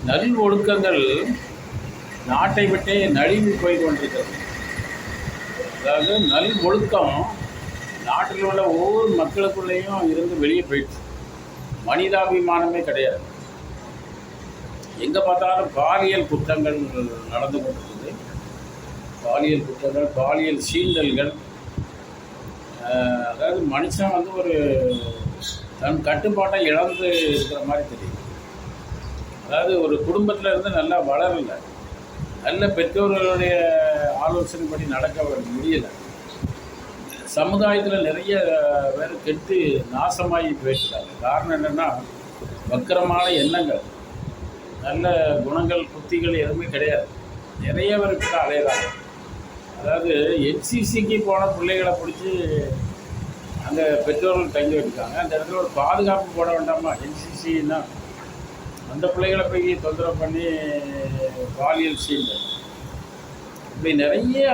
நல் ஒழுக்கங்கள் நாட்டை விட்டே நழுவி போய் கொண்டிருக்கிறது. அதாவது நல் ஒழுக்கம் நாட்டில் உள்ள ஒவ்வொரு மக்களுக்குள்ளேயும் இருந்து வெளியே போயிடுச்சு. மனிதாபிமானமே கிடையாது. எங்கே பார்த்தாலும் பாலியல் குற்றங்கள் நடந்து கொண்டிருக்குது. பாலியல் குற்றங்கள், பாலியல் சீண்டல்கள். அதாவது மனுஷன் வந்து ஒரு தன் கட்டுப்பாட்டை இழந்து இருக்கிற மாதிரி தெரியுது. அதாவது ஒரு குடும்பத்தில் இருந்து நல்லா வளரலை, நல்ல பெற்றோர்களுடைய ஆலோசனைப்படி நடக்க முடியலை. சமுதாயத்தில் நிறைய பேர் கெட்டு நாசமாகி போயிட்டாங்க. காரணம் என்னென்னா, வக்கரமான எண்ணங்கள், நல்ல குணங்கள், புத்திகள் எதுவுமே கிடையாது. நிறைய பேருக்கு தான் அலையிறாங்க. அதாவது என்சிசிக்கு போன பிள்ளைகளை பிடிச்சி அங்கே பெற்றோர்கள் தங்கி வச்சுருக்காங்க. அந்த இடத்துல ஒரு பாதுகாப்பு போட வேண்டாமா? என்சிசின்னா அந்த பிள்ளைகளை போய் தொந்தரவு பண்ணி பாலியல் சீண்டல் இப்படி நிறைய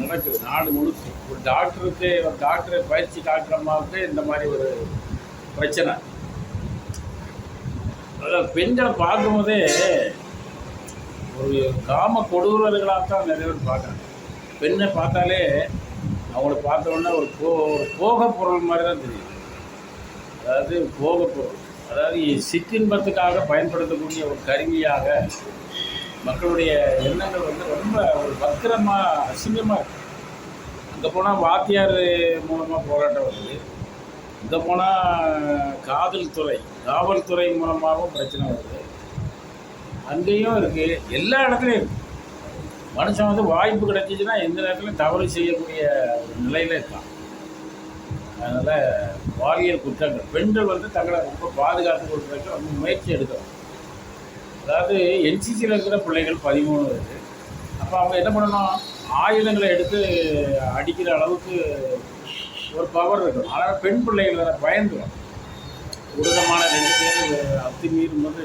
நடக்குது நாடு முழுக்க. ஒரு டாக்டரை பயிற்சி டாக்டர் அம்மாவுக்கு இந்த மாதிரி ஒரு பிரச்சனை. அதாவது பெண்களை பார்க்கும்போதே ஒரு காம கொடூரர்களாக தான் நிறைய பேர் பார்க்குறாங்க. பெண்ணை பார்த்தாலே அவங்கள பார்த்தோன்னா ஒரு போக பொருள் மாதிரி தான் தெரியும். அதாவது போக பொருள், அதாவது சிற்றின்பத்துக்காக பயன்படுத்தக்கூடிய ஒரு கருவியாக மக்களுடைய எண்ணங்கள் வந்து ரொம்ப ஒரு வக்கிரமாக, அசிங்கமாக இருக்குது. அங்கே போனால் வாத்தியார் மூலமாக போராட்டம் வருது, இங்கே போனால் காவல்துறை மூலமாகவும் பிரச்சனை வருது. அங்கேயும் இருக்குது, எல்லா இடத்துலையும் இருக்குது. மனுஷன் வந்து வாய்ப்பு கிடைச்சிச்சுன்னா எந்த நேரத்துலையும் தவறு செய்யக்கூடிய ஒரு நிலையில் இருக்கான். அதனால் பாலியல் குற்றங்கள், பெண்கள் வந்து தங்களை ரொம்ப பாதுகாத்து கொடுக்குறதுக்கு ரொம்ப முயற்சி எடுக்கணும். அதாவது என்சிசியில் இருக்கிற பிள்ளைகள் 13 இருக்குது. அப்போ அவங்க என்ன பண்ணணும்? ஆயுதங்களை எடுத்து அடிக்கிற அளவுக்கு ஒரு பவர் இருக்கணும். அதனால் பெண் பிள்ளைகளை பயந்துடும். உடனமான 2 பேர் அத்துமீறும் போது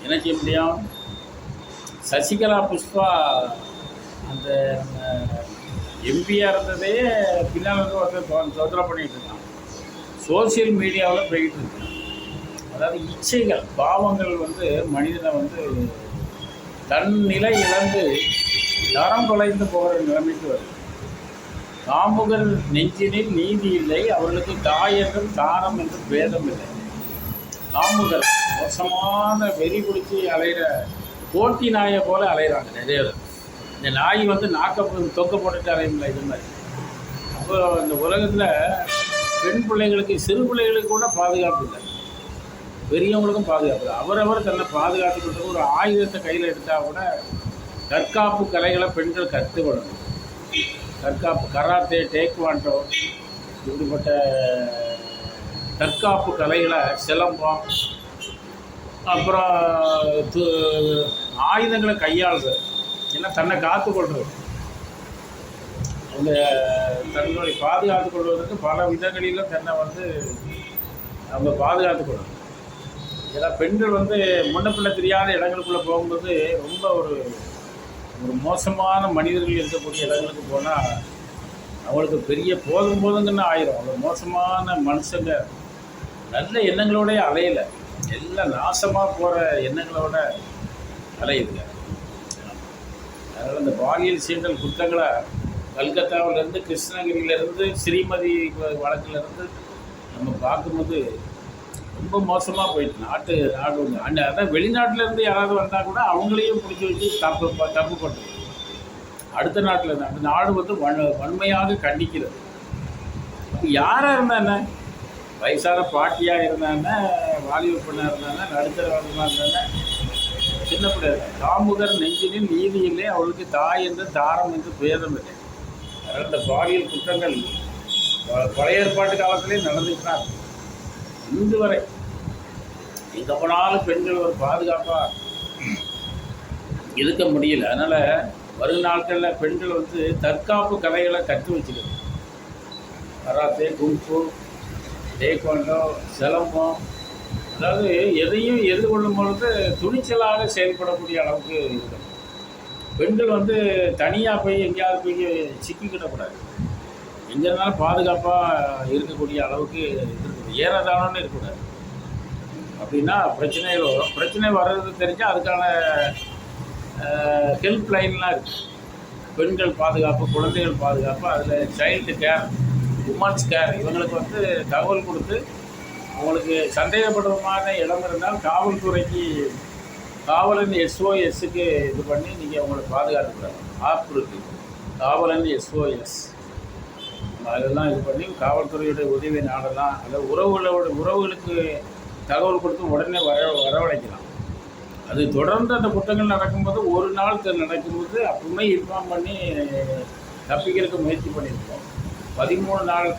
என்ன செய்ய முடியும்? சசிகலா புஷ்பா அந்த எம்பியாக இருந்ததே பின்னால் வந்து ஒருத்தர் தொந்தரவு பண்ணிகிட்டு இருக்கான். சோசியல் மீடியாவில் போய்கிட்டு இருக்கான். அதாவது இச்சைகள், பாவங்கள் வந்து மனிதனை வந்து தன் நிலை இழந்து தரம் தொலைந்து போகிற நிலைமைக்கு வருது. காமுகர் நெஞ்சினில் நீதி இல்லை, அவர்களுக்கு தாய் என்றும் தாரம் என்றும் பேதம் இல்லை. காமுகர் மோசமான வெறி பிடிச்சி அலைகிற போட்டி நாயை போல் அலைகிறாங்க நிறைய பேர். இந்த நாய் வந்து தொக்க போட்டுட்டு அலையுமில்ல, இது மாதிரி. அப்போ இந்த உலகத்தில் பெண் பிள்ளைகளுக்கு, சிறு பிள்ளைகளுக்கு கூட பாதுகாப்பு இல்லை, பெரியவங்களுக்கும் பாதுகாப்பு இல்லை. அவரவர் தன்னை பாதுகாத்துக்கிட்டு ஒரு ஆயுதத்தை கையில் எடுத்தால் கூட தற்காப்பு கலைகளை பெண்கள் கற்றுக்கொள்ளணும். தற்காப்பு, கராத்தே, டேக்வாண்டோ, இப்படிப்பட்ட தற்காப்பு கலைகளை, சிலம்பம், அப்புறம் ஆயுதங்களை கையாளுறது, ஏன்னா தன்னை காத்துக்கொள்வது, அந்த தன்னுடைய பாதுகாத்துக் கொள்வதற்கு பல விதங்களிலும் தன்னை வந்து அவங்க பாதுகாத்துக்கொள்ளணும். ஏன்னா பெண்கள் வந்து முன்ன பின்ன தெரியாத இடங்களுக்குள்ளே போகும்போது ரொம்ப ஒரு மோசமான மனிதர்கள் இருக்கக்கூடிய இடங்களுக்கு போனால் அவங்களுக்கு பெரிய போதுங்கன்னு ஆயிரும். அவ்வளோ மோசமான மனுஷங்க நல்ல எண்ணங்களோடய அலையலை, எல்லாம் நாசமாக போகிற எண்ணங்களோட அலையுதுங்க. அதனால் இந்த பாலியல் சீண்டல் குற்றங்களை கல்கத்தாவிலேருந்து, கிருஷ்ணகிரியிலேருந்து, ஸ்ரீமதி வழக்கிலேருந்து நம்ம பார்க்கும்போது ரொம்ப மோசமாக போயிட்டு நாடு அதான் வெளிநாட்டிலேருந்து யாராவது வந்தால் கூட அவங்களையும் பிடிச்சி வச்சு தப்பு பண்ணுறது. அடுத்த நாட்டில் இருந்தால் அந்த நாடு வந்து வன்மையாக கண்டிக்கிறது. அப்போ யாராக இருந்தா என்ன? வயசான பாட்டியாக இருந்தாங்க, வாலிப பெண்ணாக இருந்தாங்க, நடுத்தர வர்க்கமாக இருந்தாங்க, சின்ன பிள்ளை. காமுகர் நெஞ்சினில் நீதி இல்லை, அவளுக்கு தாய் என்று தாரம் என்று பேதம் இல்லை. அதனால் இந்த பாலியல் குற்றங்கள் பழைய ஏற்பாட்டு காலத்திலே நடந்துட்டு தான் இருக்கு. இன்று வரை எங்கே போனாலும் பெண்கள் ஒரு பாதுகாப்பாக இருக்க முடியல. அதனால் வரும் நாட்களில் பெண்கள் வந்து தற்காப்பு கலைகளை கற்று வச்சுக்கணும். கராத்தே, குங்ஃபு, டேக்வாண்டோ, சிலம்பம், அதாவது எதையும் எதிர்கொள்ளும் பொழுது துணிச்சலாக செயல்படக்கூடிய அளவுக்கு இருக்கணும். பெண்கள் வந்து தனியாக போய் எங்கேயாவது போய் சிக்கிக்கிடக்கூடாது. எங்கே இருந்தாலும் பாதுகாப்பாக இருக்கக்கூடிய அளவுக்கு இருக்குது. ஏறதானோன்னு இருக்கக்கூடாது. அப்படின்னா பிரச்சனைகள் வரும். பிரச்சனை வர்றது தெரிஞ்சால் அதுக்கான ஹெல்ப் லைன்லாம் இருக்குது. பெண்கள் பாதுகாப்பு, குழந்தைகள் பாதுகாப்பு, அதில் சைல்டு கேர், உமன்ஸ் கேர், இவங்களுக்கு வந்து தகவல் கொடுத்து உங்களுக்கு சந்தேகப்படுறமான இடம் இருந்தால் காவல்துறைக்கு காவலன் SOSக்கு இது பண்ணி நீங்கள் உங்களை பாதுகாத்துக்கிறாங்க. ஆப் இருக்குது, காவலன் SOS. அதெல்லாம் இது பண்ணி காவல்துறையுடைய உதவி நாடலாம். அல்லது உறவுகளுக்கு தகவல் கொடுத்து உடனே வரவழைக்கலாம். அது தொடர்ந்து அந்த குற்றங்கள் நடக்கும்போது ஒரு நாள் நடக்கும்போது அப்பவுமே இன்ஃபார்ம் பண்ணி தப்பிக்கிறதுக்கு முயற்சி பண்ணியிருக்கோம். 13 நாள்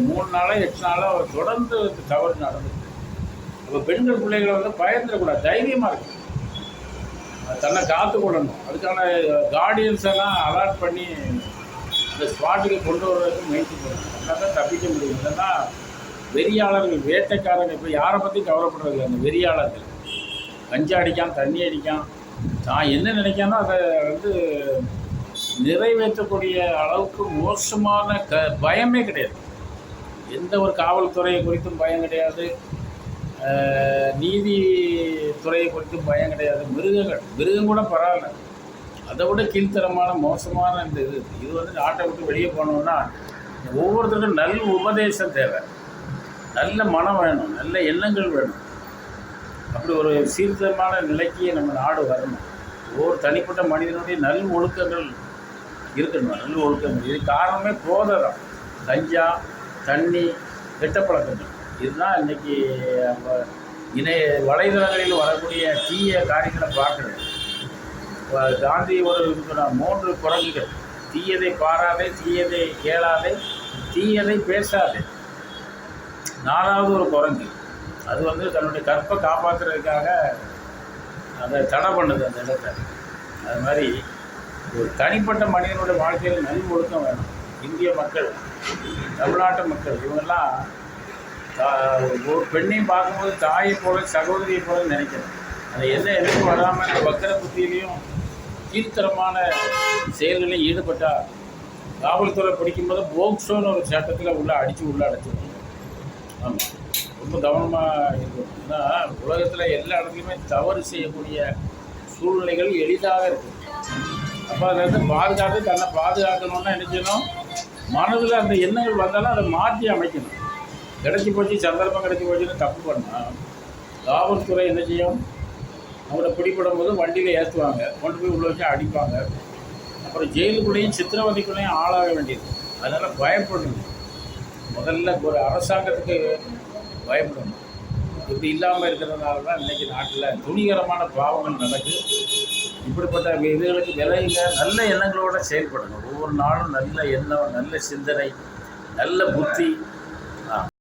3 நாளோ 8 நாளோ தொடர்ந்து தவறு நடந்துருக்கு. இப்போ பெண்கள் பிள்ளைகளை வந்து பயந்துடக்கூடாது, தைரியமாக இருக்கும், தன்னை காத்துக்கொள்ளணும். அதுக்கான கார்டியன்ஸ் எல்லாம் அலாட் பண்ணி இந்த ஸ்பாட்டுக்கு கொண்டு வர்றதுக்கு முயற்சி பண்ணணும். அதனால தான் தப்பிக்க முடியும். இல்லைன்னா வெறியாளர்கள், வேட்டைக்காரங்க இப்போ யாரை பற்றி கவலைப்படுறது? அந்த வெறியாளர்கள் கஞ்சா அடிக்கான், தண்ணி அடிக்கான், நான் என்ன நினைக்கானோ அதை வந்து நிறைவேற்றக்கூடிய அளவுக்கு மோசமான பயமே கிடையாது. எந்த ஒரு காவல்துறையை குறித்தும் பயம் கிடையாது, நீதித்துறையை குறித்தும் பயம் கிடையாது. மிருகம் கூட பரவாயில்ல, அதை விட கீழ்த்தரமான மோசமான இந்த இது வந்து நாட்டை விட்டு வெளியே போனோம்னா ஒவ்வொருத்தருக்கும் நல்ல உபதேசம் தேவை, நல்ல மனம் வேணும், நல்ல எண்ணங்கள் வேணும். அப்படி ஒரு சீர்திருத்தமான நிலைக்கு நம்ம நாடு வரணும். ஒவ்வொரு தனிப்பட்ட மனிதனுடைய நல் ஒழுக்கங்கள் இருக்கணும், நல்ல ஒழுக்கங்கள். இது காரணமே போதை தான். கஞ்சா, தண்ணி, கெட்ட பழக்கங்கள், இதுதான் இன்றைக்கி நம்ம வலைதளங்களில் வரக்கூடிய தீய காரியங்களை பார்க்குறது. காந்தி ஒரு சொன்ன 3 குரங்குகள்: தீயதை பாராதே, தீயதை கேளாதே, தீயதை பேசாதே. 4வது ஒரு குரங்கு, அது வந்து தன்னுடைய கற்பை காப்பாற்றுறதுக்காக அதை தடை பண்ணுது அந்த இடத்த. அது மாதிரி ஒரு தனிப்பட்ட மனிதனுடைய வாழ்க்கையில் நல் ஒழுக்கம் வேணும். இந்திய மக்கள், தமிழ்நாட்டு மக்கள், இவங்கெல்லாம் ஒரு பெண்ணையும் பார்க்கும்போது தாயை போல, சகோதரியை போல நினைக்கிறேன். அது எதுவும் வராமல் இந்த வக்கர புத்தியிலையும் கீழ்த்தரமான செயல்களில் ஈடுபட்டால் காவல்துறை பிடிக்கும்போது போக்சோன்னு ஒரு சட்டத்தில் உள்ளே அடைச்சிடுவாங்க. ஆமாம், ரொம்ப கவனமாக இருக்கணும்னா உலகத்தில் எல்லா இடத்துலையுமே தவறு செய்யக்கூடிய சூழ்நிலைகள் எளிதாக இருக்குது. அப்போ அதை வந்து பாதுகாத்து தன்னை பாதுகாக்கணும்னா என்ன செய்யணும்? மனதில் அந்த எண்ணங்கள் வந்தாலும் அதை மாற்றி அமைக்கணும். கிடைச்சி போச்சு, சந்தர்ப்பம் கிடைச்சி போச்சுன்னு தப்பு பண்ணால் காவல்துறை என்ன செய்யும்? அவங்கள பிடிபடும் போது வண்டியில் ஏற்றுவாங்க, கொண்டு போய் உள்ள வச்சு அடிப்பாங்க. அப்புறம் ஜெயிலுக்குள்ளேயும் சித்திரவதைக்குள்ளேயும் ஆளாக வேண்டியது. அதனால் பயப்படணும். முதல்ல ஒரு அரசாங்கத்துக்கு பயப்படணும். இப்படி இல்லாமல் இருக்கிறதுனால தான் இன்றைக்கி நாட்டில் துணிகரமான பாவங்கள் நடக்குது. இப்படிப்பட்ட இதுகளுக்கு விலையில் நல்ல எண்ணங்களோடு செயல்படணும். ஒவ்வொரு நாளும் நல்ல எண்ணம், நல்ல சிந்தனை, நல்ல புத்தி.